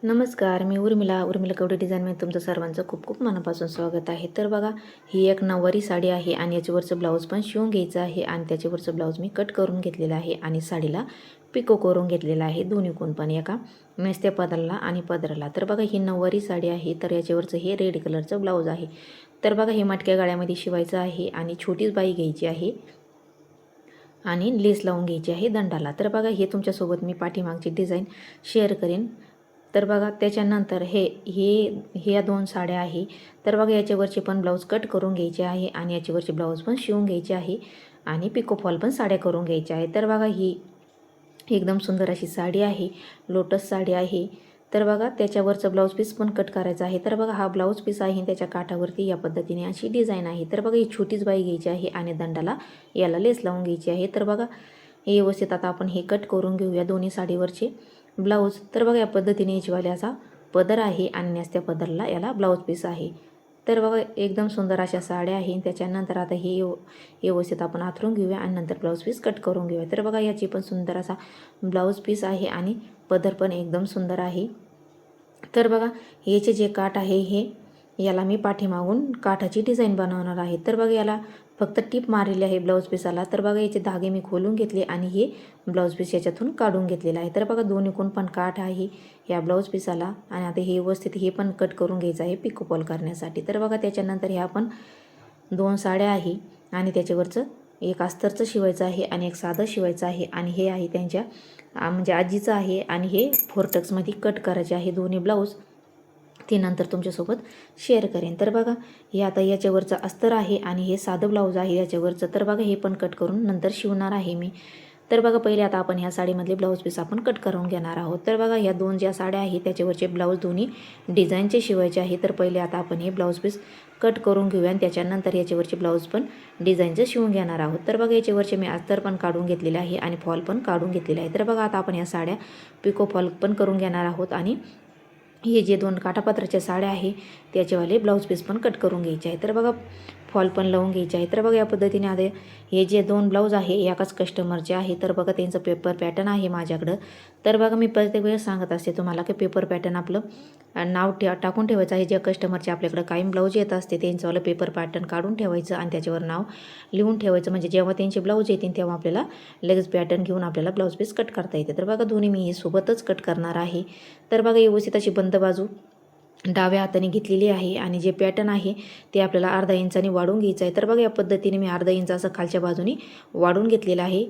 नमस्कार, मी उर्मिला कवडे डिझाईनमध्ये तुमचं सर्वांचं खूप खूप मनापासून स्वागत आहे. तर बघा, ही एक नऊवारी साडी आहे आणि याच्यावरचं ब्लाऊज पण शिवून घ्यायचं आहे आणि त्याच्यावरचं ब्लाऊज मी कट करून घेतलेलं आहे आणि साडीला पिको करून घेतलेला आहे. दोन्ही कोण पण एका नेसत्या पदराला आणि पदराला. तर बघा, ही नऊवारी साडी आहे, तर याच्यावरचं हे रेड कलरचं ब्लाऊज आहे. तर बघा, हे मटक्या गळ्यामध्ये शिवायचं आहे आणि छोटीच बाई घ्यायची आहे आणि लेस लावून घ्यायची आहे दंडाला. तर बघा, हे तुमच्यासोबत मी पाठीमागची डिझाईन शेअर करेन. तर बघा, त्याच्यानंतर ह्या दोन साड्या आहे. तर बघा, याच्यावरचे पण ब्लाऊज कट करून घ्यायचे आहे आणि याच्यावरचे ब्लाऊज पण शिवून घ्यायचे आहे आणि पिको फॉल पण साड्या करून घ्यायच्या आहे. तर बघा, ही एकदम सुंदर अशी साडी आहे, लोटस साडी आहे. तर बघा, त्याच्यावरचं ब्लाऊज पीस पण कट करायचं आहे. तर बघा, हा ब्लाऊज पीस आहे, त्याच्या काठावरती या पद्धतीने अशी डिझाईन आहे. तर बघा, ही छोटीच बाई घ्यायची आहे आणि दंडाला याला लेस लावून घ्यायची आहे. तर बघा, हे व्यवस्थित आता आपण हे कट करून घेऊया दोन्ही साडीवरचे ब्लाऊज. तर बघा, या पद्धतीने याचीवाले असा पदर आहे आणि नेसत्या पदरला याला ब्लाऊज पीस आहे. तर बघा, एकदम सुंदर अशा साड्या आहे. त्याच्यानंतर आता हे व्यवस्थित आपण आथरून घेऊया आणि नंतर ब्लाऊज पीस कट करून घेऊया. तर बघा, याची पण सुंदर असा ब्लाऊज पीस आहे आणि पदर पण एकदम सुंदर आहे. तर बघा, याचे जे काठ आहे हे याला मी पाठीमागून काठाची डिझाईन बनवणार आहे. तर बघा, याला फक्त टिप मारलेली आहे ब्लाऊज पीसाला. तर बघा, याचे धागे मी खोलून घेतले आणि हे ब्लाऊज पीस याच्यातून काढून घेतलेलं आहे. तर बघा, दोन्ही कोण पण काठ आहे या ब्लाऊज पीसाला आणि आता हे व्यवस्थित हे पण कट करून घ्यायचं आहे पिको फॉल करण्यासाठी. तर बघा, त्याच्यानंतर ह्या पण दोन साड्या आहे आणि त्याच्यावरचं एक अस्तरचं शिवायचं आहे आणि एक साधं शिवायचं आहे आणि हे आहे त्यांच्या म्हणजे आजीचं आहे आणि हे फोरटक्समध्ये कट करायचे आहे दोन्ही ब्लाऊज. ते नंतर तुमच्यासोबत शेअर करेन. तर बघा, हे आता याच्यावरचं अस्तर आहे आणि हे साधं ब्लाऊज आहे याच्यावरचं. तर बघा, हे पण कट करून नंतर शिवणार आहे मी. तर बघा, पहिले आता आपण ह्या साडीमधले ब्लाऊज पीस आपण कट करून घेणार आहोत. तर बघा, ह्या दोन ज्या साड्या आहेत त्याच्यावरचे ब्लाऊज दोन्ही डिझाईनचे शिवायचे आहे. तर पहिले आता आपण हे ब्लाऊज पीस कट करून घेऊया आणि त्याच्यानंतर याच्यावरचे ब्लाऊज पण डिझाईनचं शिवून घेणार आहोत. तर बघा, याच्यावरचे मी अस्तर पण काढून घेतलेले आहे आणि फॉल पण काढून घेतलेले आहे. तर बघा, आता आपण ह्या साड्या पिको फॉल पण करून घेणार आहोत आणि हे जे दोन काठापत्राच्या साड्या आहे त्याचेवाले ब्लाऊज पीस पण कट करून घ्यायचे आहे. तर बघा, फॉल पण लावून घ्यायचे आहे. तर बघा, या पद्धतीने आता हे जे दोन ब्लाऊज आहे एकाच कस्टमरचे आहे. तर बघा, त्यांचं पेपर पॅटर्न आहे माझ्याकडं. तर बघा, मी प्रत्येक वेळेस सांगत असते तुम्हाला की पेपर पॅटर्न आपलं नाव टाकून ठेवायचं आहे. ज्या कस्टमरचे आपल्याकडं कायम ब्लाऊज येत असते त्यांचंवालं पेपर पॅटर्न काढून ठेवायचं आणि त्याच्यावर नाव लिहून ठेवायचं. म्हणजे जेव्हा त्यांचे ब्लाऊज येतील तेव्हा आपल्याला लगेच पॅटर्न घेऊन आपल्याला ब्लाऊज पीस कट करता येते. तर बघा, दोन्ही मी हे सोबतच कट करणार आहे. तर बघा, व्यवस्थित अशी बंद बाजू डाव्या हाताने घेतलेली आहे आणि जे पॅटर्न आहे ते आपल्याला अर्धा इंचाने वाढून घ्यायचं आहे. तर बघा, या पद्धतीने मी अर्धा इंच असं खालच्या बाजूने वाढून घेतलेलं आहे,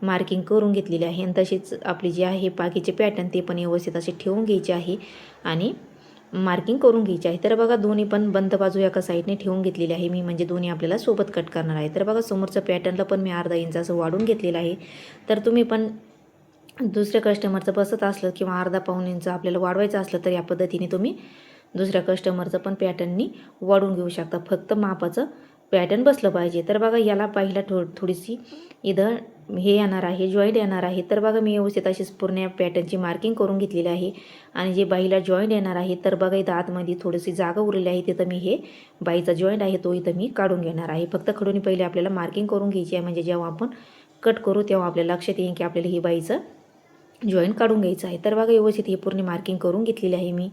मार्किंग करून घेतलेली आहे. आणि तशीच आपली जी आहे बाकीचे पॅटर्न ते पण व्यवस्थित असे ठेवून घ्यायचे आहे आणि मार्किंग करून घ्यायची आहे. तर बघा, दोन्ही पण बंद बाजू एका साईडने ठेवून घेतलेली आहे मी, म्हणजे दोन्ही आपल्याला सोबत कट करणार आहे. तर बघा, समोरचं पॅटर्नला पण मी अर्धा इंच असं वाढून घेतलेलं आहे. तर तुम्ही पण दुसऱ्या कस्टमरचं बसत असलं किंवा अर्धा पाऊण इंच आपल्याला वाढवायचं असलं तर या पद्धतीने तुम्ही दुसऱ्या कस्टमरचं पण पॅटर्ननी वाढून घेऊ शकता. फक्त मापाचं पॅटर्न बसलं पाहिजे. तर बघा, याला पाहिला थोडीशी इथं हे येणार आहे, जॉईंट येणार आहे. तर बघा, मी व्यवस्थित अशीच पूर्ण पॅटर्नची मार्किंग करून घेतलेली आहे आणि जे बाईला जॉईंट येणार आहे तर बघा, इथं आतमध्ये थोडीशी जागा उरलेली आहे, तिथं मी हे बाईचा जॉईंट आहे तो इथं मी काढून घेणार आहे. फक्त खडून पहिले आपल्याला मार्किंग करून घ्यायची आहे, म्हणजे जेव्हा आपण कट करू तेव्हा आपल्या लक्षात येईल की आपल्याला ही बाईचं जॉईंट काढून घ्यायचं आहे. तर बघा, व्यवस्थित हे पूर्ण मार्किंग करून घेतलेली आहे मी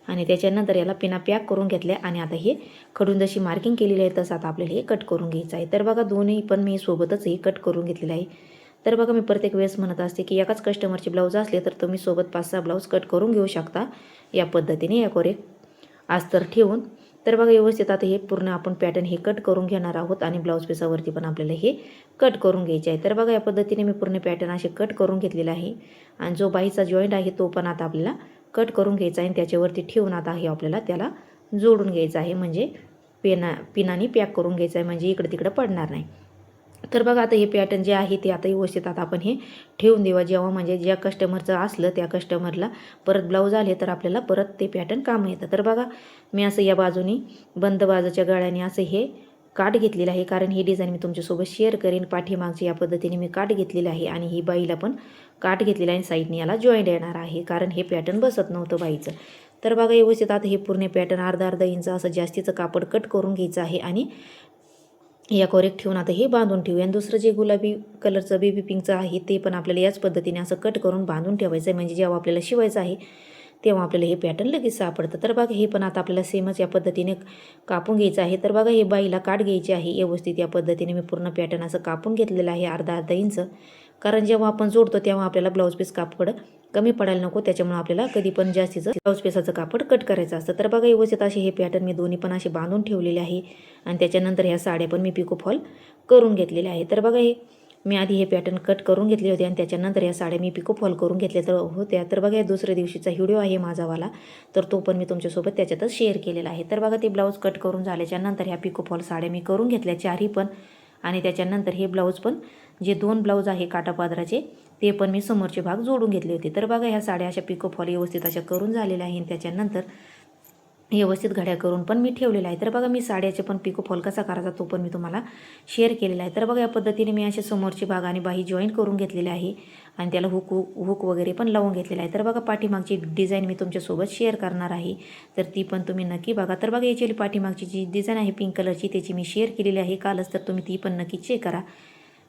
आणि त्याच्यानंतर याला पिना पॅक करून घेतल्या आणि आता हे खडून जशी मार्किंग केलेली आहे तसं आता आपल्याला हे कट करून घ्यायचं आहे. तर बघा, दोन्ही पण मी सोबतच हे कट करून घेतलेलं आहे. तर बघा, मी प्रत्येक वेळेस म्हणत असते की एकाच कस्टमरचे ब्लाऊज असले तर तुम्ही सोबत 5-6 ब्लाऊज कट करून घेऊ शकता या पद्धतीने एकावर एक अस्तर ठेवून. तर बघा, व्यवस्थित आता हे पूर्ण आपण पॅटर्न हे कट करून घेणार आहोत आणि ब्लाऊज पीसावरती पण आपल्याला हे कट करून घ्यायचे आहे. तर बघा, या पद्धतीने मी पूर्ण पॅटर्न असे कट करून घेतलेला आहे आणि जो बाईचा जॉईंट आहे तो पण आता आपल्याला कट करून घ्यायचा आहे आणि त्याच्यावरती ठेवून आता हे आपल्याला त्याला जोडून घ्यायचं आहे, म्हणजे पिनाने पॅक करून घ्यायचं आहे, म्हणजे इकडं तिकडं पडणार नाही. तर बघा, आता हे पॅटर्न जे आहे ते आता व्यवस्थित आता आपण हे ठेवून देवा. जेव्हा म्हणजे ज्या कस्टमरचं असलं त्या कस्टमरला परत ब्लाऊज आले तर आपल्याला परत ते पॅटर्न कामं येतं. तर बघा, मी असं या बाजूनी बंद बाजूच्या गळ्याने असं हे काठ घेतलेलं आहे, कारण ही डिझाईन मी तुमच्यासोबत शेअर करेन. पाठीमागची या पद्धतीने मी काठ घेतलेलं आहे आणि ही बाईला पण काठ घेतलेला आहे, साईडने याला जॉईंट येणार आहे, कारण हे पॅटर्न बसत नव्हतं बाईचं. तर बघा, व्यवस्थित आता हे पूर्ण पॅटर्न अर्धा इंच असं जास्तीचं कापड कट करून घ्यायचं आहे आणि या कोरेक ठेवून आता हे बांधून ठेवूया. आणि दुसरं जे गुलाबी कलरचं बेबी पिंकचं आहे ते पण आपल्याला याच पद्धतीने असं कट करून बांधून ठेवायचं आहे, म्हणजे जेव्हा आपल्याला शिवायचं आहे तेव्हा आपल्याला हे पॅटर्न लगेच सापडतं. तर बघा हे पण आता आपल्याला सेमच या पद्धतीने कापून घ्यायचं आहे. तर बघा हे बाईला काठ घ्यायची आहे व्यवस्थित. या पद्धतीने मी पूर्ण पॅटर्न असं कापून घेतलेलं आहे अर्धा इंच. कारण जेव्हा आपण जोडतो तेव्हा आपल्याला ब्लाऊज पीस कापड कमी पडायला नको, त्याच्यामुळे आपल्याला कधी पण जास्तीचं ब्लाऊज पीसाचं कापड कट करायचं असतं. तर बघा व्यवस्थित असे हे पॅटर्न मी दोन्ही पण असे बांधून ठेवलेले आहे आणि त्याच्यानंतर ह्या साड्या पण मी पिको फॉल करून घेतलेल्या आहे. तर बघा हे मी आधी हे पॅटर्न कट करून घेतले होते आणि त्याच्यानंतर या साड्या मी पिको फॉल करून घेतल्या होत्या. तर बघा दुसऱ्या दिवशीचा व्हिडिओ आहे माझावाला, तर तो पण मी तुमच्यासोबत त्याच्यातच शेअर केलेला आहे. तर बघा ते ब्लाऊज कट करून झाल्याच्यानंतर ह्या पिको फॉल साड्या मी करून घेतल्या चारही पण. आणि त्याच्यानंतर हे ब्लाऊज पण जे 2 ब्लाऊज आहे काठापादराचे ते पण मी समोरचे भाग जोडून घेतले होते. तर बघा ह्या साड्या अशा पिको फॉल व्यवस्थित अशा करून झालेल्या आहे. त्याच्यानंतर व्यवस्थित घड्या करून पण मी ठेवलेला आहे. तर बघा मी साड्याचे पण पिको फॉल कसा करायचा तो पण मी तुम्हाला शेअर केलेला आहे. तर बघा या पद्धतीने मी अशा समोरची भाग आणि बाही जॉईन करून घेतलेले आहे आणि त्याला हुक वगैरे पण लावून घेतलेला आहे. तर बघा पाठीमागची डिझाईन मी तुमच्यासोबत शेअर करणार आहे, तर ती पण तुम्ही नक्की बघा. तर बघा याची पाठीमागची जी डिझाईन आहे पिंक कलरची त्याची मी शेअर केलेली आहे कालच, तर तुम्ही ती पण नक्की चेक करा.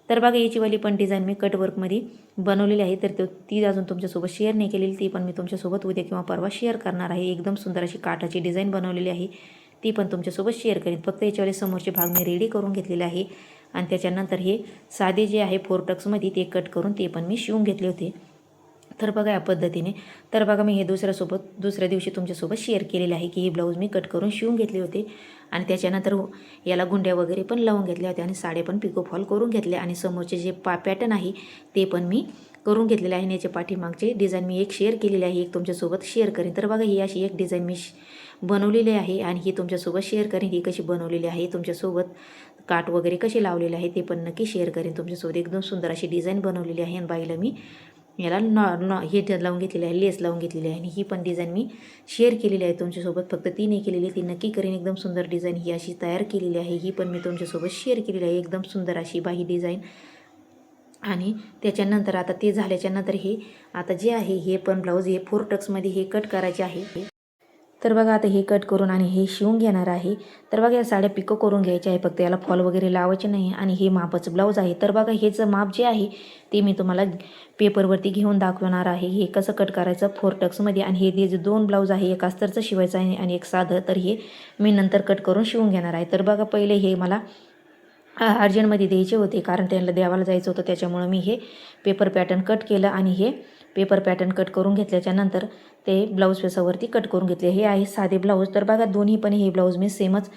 तर बघा याचीवाली पण डिझाईन मी कटवर्कमध्ये बनवलेली आहे, तर ती अजून तुमच्यासोबत शेअर नाही केलेली, ती पण मी तुमच्यासोबत उद्या किंवा परवा शेअर करणार आहे. एकदम सुंदर अशी काठाची डिझाईन बनवलेली आहे, ती पण तुमच्यासोबत शेअर करेन. फक्त याच्यावाले समोरचे भाग मी रेडी करून घेतलेले आहे आणि त्याच्यानंतर हे साधे जे आहे 4 टक्समध्ये ते कट करून ते पण मी शिवून घेतले होते. तर बघा या पद्धतीने. तर बघा मी हे दुसऱ्या दिवशी तुमच्यासोबत शेअर केलेले आहे की हे ब्लाऊज मी कट करून शिवून घेतले होते आणि त्याच्यानंतर याला गुंड्या वगैरे पण लावून घेतल्या होत्या आणि साड्या पण पिको फॉल करून घेतले आणि समोरचे जे पॅटर्न आहे ते पण मी करून घेतलेले आहे आणि याच्या पाठीमागचे डिझाईन मी एक शेअर केलेली आहे, एक तुमच्यासोबत शेअर करेन. तर बघा ही अशी एक डिझाईन मी बनवलेली आहे आणि ही तुमच्यासोबत शेअर करेन. ही कशी बनवलेली आहे, तुमच्यासोबत काठ वगैरे कसे लावलेले आहे ते पण नक्की शेअर करेन तुमच्यासोबत. एकदम सुंदर अशी डिझाईन बनवलेली आहे आणि बाईला मी याला हे लावून घेतलेली आहे, लेस लावून घेतलेली आहे आणि ही पण डिझाईन मी शेअर केलेली आहे तुमच्यासोबत. फक्त ती नाही केलेली, ती नक्की करेन. एकदम सुंदर डिझाईन ही अशी तयार केलेली आहे, ही पण मी तुमच्यासोबत शेअर केलेली आहे. एकदम सुंदर अशी बाही डिझाईन. आणि त्याच्यानंतर आता ते झाल्याच्यानंतर हे आता जे आहे हे पण ब्लाऊज हे 4 टक्समध्ये हे कट करायचे आहे. तर बघा आता हे कट करून आणि हे शिवून घेणार आहे. तर बघा या साड्या पिको करून घ्यायच्या आहे, फक्त याला फॉल वगैरे लावायचे नाही आणि हे मापाचं ब्लाऊज आहे. तर बघा हेचं माप जे आहे ते मी तुम्हाला पेपरवरती घेऊन दाखवणार आहे, हे कसं कट करायचं 4 टक्समध्ये. आणि हे जे 2 ब्लाऊज आहे, एक अस्तरचं शिवायचं आहे आणि एक साधं, तर हे मी नंतर कट करून शिवून घेणार आहे. तर बघा पहिले हे मला अर्जंटमध्ये द्यायचे होते कारण त्यांना देवाला जायचं होतं, त्याच्यामुळं मी हे पेपर पॅटर्न कट केलं आणि हे पेपर पॅटर्न कट करून घेतल्याच्यानंतर ते ब्लाऊज पीसावरती कट करून घेतले. हे आहे साधे ब्लाऊज. तर बघा दोन्ही पण हे ब्लाऊज मी सेमच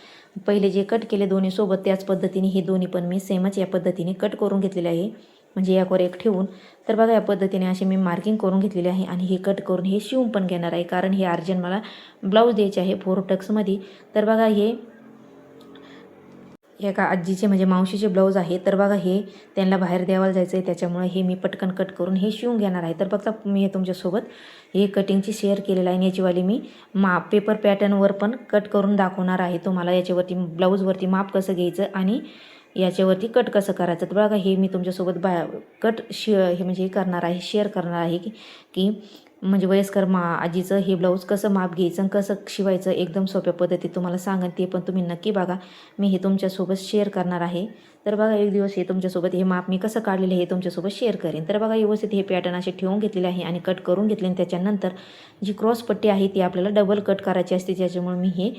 पहिले जे कट केले दोन्ही सोबत त्याच पद्धतीने हे दोन्ही पण मी सेमच या पद्धतीने कट करून घेतलेले आहे, म्हणजे यावर एक ठेवून. तर बघा या पद्धतीने असे मी मार्किंग करून घेतलेले आहे आणि हे कट करून हे शिवून पण घेणार आहे कारण हे अर्जंट मला ब्लाऊज द्यायचे आहे 4 टक्समध्ये. तर बघा हे एका आजीचे म्हणजे मावशीचे ब्लाऊज आहे. तर बघा हे त्यांना बाहेर द्यायला जायचं आहे, त्याच्यामुळे हे मी पटकन कट करून हे शिवून घेणार आहे. तर बघा मी हे तुमच्यासोबत हे कटिंगची शेअर केलेलं आहे आणि याचीवाली मी पेपर पॅटर्नवर पण कट करून दाखवणार आहे तुम्हाला, याच्यावरती ब्लाऊजवरती माप कसं घ्यायचं आणि याच्यावरती कट कसं करायचं. तर बघा हे मी तुमच्यासोबत हे म्हणजे करणार आहे, शेअर करणार आहे की म्हणजे वयस्कर आजीचं हे ब्लाऊज कसं माप घ्यायचं कसं शिवायचं एकदम सोप्या पद्धतीत तुम्हाला सांगेन, ते पण तुम्ही नक्की बघा. मी हे तुमच्यासोबत शेअर करणार आहे. तर बघा एक दिवस हे तुमच्यासोबत हे माप मी कसं काढलेलं हे तुमच्यासोबत शेअर करेन. तर बघा व्यवस्थित हे पॅटर्न असे ठेवून घेतलेले आहे आणि कट करून घेतले आणि त्याच्यानंतर जी क्रॉस पट्टी आहे ती आपल्याला डबल कट करायची असते, त्याच्यामुळे मी हे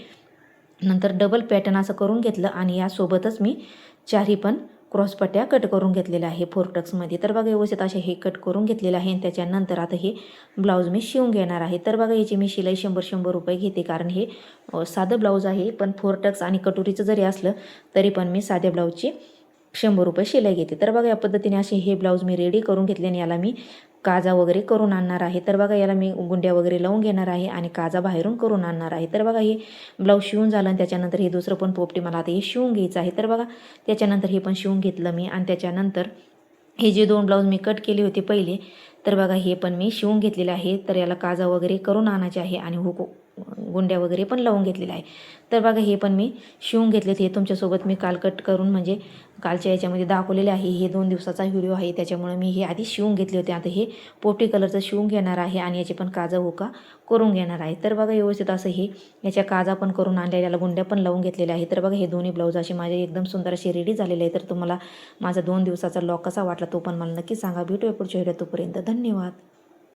नंतर डबल पॅटर्न असं करून घेतलं आणि यासोबतच मी चारही पण क्रॉसपट्ट्या कट करून घेतलेल्या आहे 4 टक्समध्ये. तर बघा व्यवस्थित असे हे कट करून घेतलेलं आहे आणि त्याच्यानंतर आता हे ब्लाऊज मी शिवून घेणार आहे. तर बघा याची मी शिलाई 100 रुपये घेते कारण हे साधं ब्लाऊज आहे, पण 4 टक्स आणि कटोरीचं जरी असलं तरी पण मी साध्या ब्लाऊजची 100 रुपये शिलाई घेते. तर बघा या पद्धतीने असे हे ब्लाऊज मी रेडी करून घेतले आणि याला मी काजा वगैरे करून आणणार आहे. तर बघा याला मी गुंड्या वगैरे लावून घेणार आहे आणि काजा बाहेरून करून आणणार आहे. तर बघा हे ब्लाऊज शिवून झालं आणि त्याच्यानंतर हे दुसरं पण पोपटी मला आता हे शिवून घ्यायचं आहे. तर बघा त्याच्यानंतर हे पण शिवून घेतलं मी आणि त्याच्यानंतर हे जे 2 ब्लाऊज मी कट केले होते पहिले, तर बघा हे पण मी शिवून घेतलेले आहे. तर याला काजा वगैरे करून आणायचे आहे आणि गुंड्या वगैरे पण लावून घेतलेल्या आहे. तर बघा हे पण मी शिवून घेतलेत. हे तुमच्यासोबत मी काल कट करून म्हणजे कालच्या याच्यामध्ये दाखवलेले आहे. हे 2 दिवसाचा व्हिडिओ आहे, त्याच्यामुळे मी हे आधी शिवून घेतले होते. आता हे पोपटी कलरचं शिवून घेणार आहे आणि याचे पण काजा करून घेणार आहे. तर बघा व्यवस्थित असं हे याच्या काजा पण करून आणलेल्या, गुंड्या पण लावून घेतलेल्या आहे. तर बघा हे दोन्ही ब्लाऊज असे माझे एकदम सुंदर असे रेडी झालेले आहे. तर तुम्हाला माझा 2 दिवसाचा लॉक कसा वाटला तो पण मला नक्की सांगा. भेटूया पुढच्या व्हिडिओ, तोपर्यंत धन्यवाद.